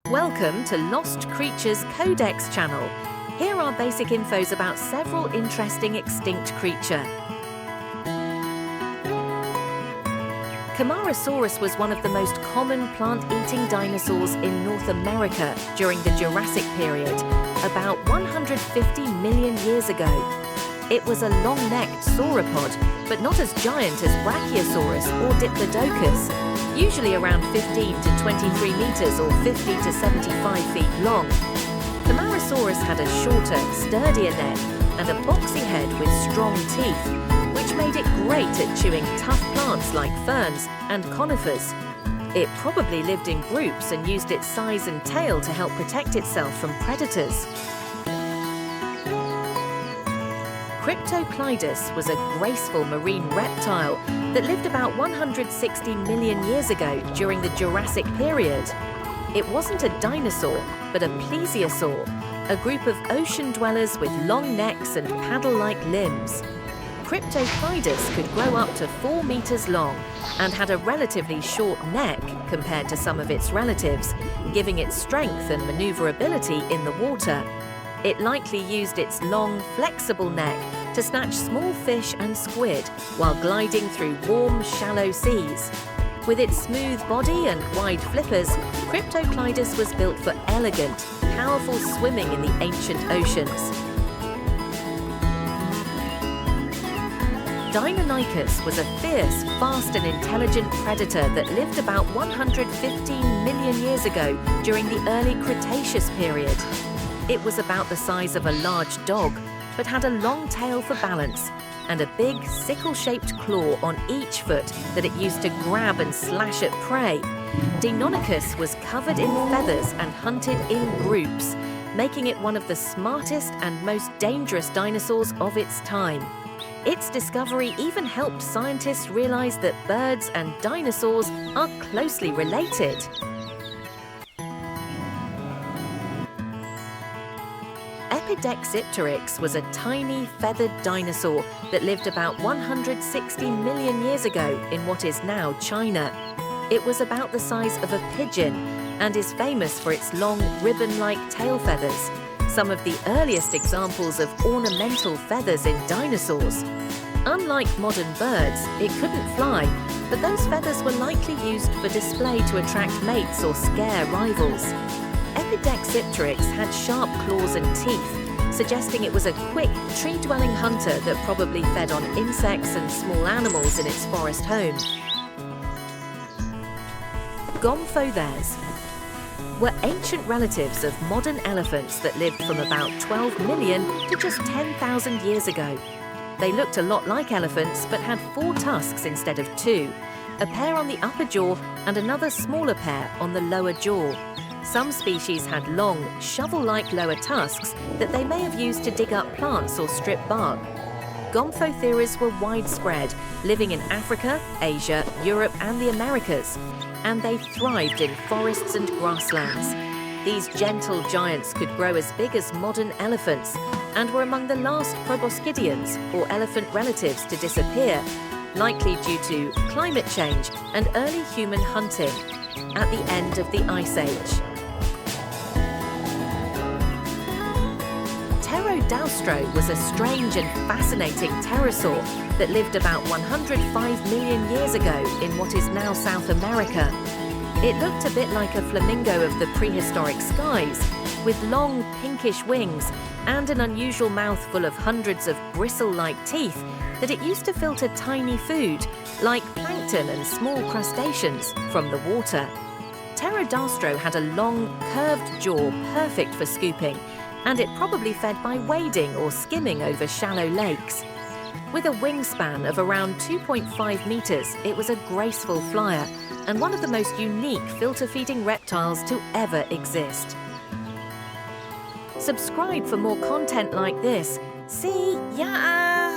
Welcome to Lost Creatures Codex channel. Here are basic infos about several interesting extinct creatures. Camarasaurus was one of the most common plant-eating dinosaurs in North America during the Jurassic period, about 150 million years ago. It was a long-necked sauropod, but not as giant as Brachiosaurus or Diplodocus, usually around 15 to 23 meters or 50 to 75 feet long. Camarasaurus had a shorter, sturdier neck and a boxy head with strong teeth, which made it great at chewing tough plants like ferns and conifers. It probably lived in groups and used its size and tail to help protect itself from predators. Cryptoclydus was a graceful marine reptile that lived about 160 million years ago during the Jurassic period. It wasn't a dinosaur, but a plesiosaur, a group of ocean dwellers with long necks and paddle-like limbs. Cryptoclydus could grow up to 4 meters long and had a relatively short neck compared to some of its relatives, giving it strength and maneuverability in the water. It likely used its long, flexible neck to snatch small fish and squid while gliding through warm, shallow seas. With its smooth body and wide flippers, Cryptoclydus was built for elegant, powerful swimming in the ancient oceans. Deinonychus was a fierce, fast and intelligent predator that lived about 115 million years ago during the early Cretaceous period. It was about the size of a large dog, but had a long tail for balance and a big, sickle-shaped claw on each foot that it used to grab and slash at prey. Deinonychus was covered in feathers and hunted in groups, making it one of the smartest and most dangerous dinosaurs of its time. Its discovery even helped scientists realize that birds and dinosaurs are closely related. Epidexipteryx was a tiny, feathered dinosaur that lived about 160 million years ago in what is now China. It was about the size of a pigeon and is famous for its long, ribbon-like tail feathers, some of the earliest examples of ornamental feathers in dinosaurs. Unlike modern birds, it couldn't fly, but those feathers were likely used for display to attract mates or scare rivals. Epidexipteryx had sharp claws and teeth, suggesting it was a quick, tree-dwelling hunter that probably fed on insects and small animals in its forest home. Gomphotheres were ancient relatives of modern elephants that lived from about 12 million to just 10,000 years ago. They looked a lot like elephants but had 4 tusks instead of 2, a pair on the upper jaw and another smaller pair on the lower jaw. Some species had long, shovel-like lower tusks that they may have used to dig up plants or strip bark. Gomphotheres were widespread, living in Africa, Asia, Europe and the Americas, and they thrived in forests and grasslands. These gentle giants could grow as big as modern elephants and were among the last proboscideans, or elephant relatives, to disappear, likely due to climate change and early human hunting at the end of the Ice Age. Pterodaustro was a strange and fascinating pterosaur that lived about 105 million years ago in what is now South America. It looked a bit like a flamingo of the prehistoric skies, with long pinkish wings and an unusual mouth full of hundreds of bristle-like teeth that it used to filter tiny food, like plankton and small crustaceans, from the water. Pterodaustro had a long, curved jaw perfect for scooping, and it probably fed by wading or skimming over shallow lakes. With a wingspan of around 2.5 meters, it was a graceful flyer and one of the most unique filter-feeding reptiles to ever exist. Subscribe for more content like this. See ya!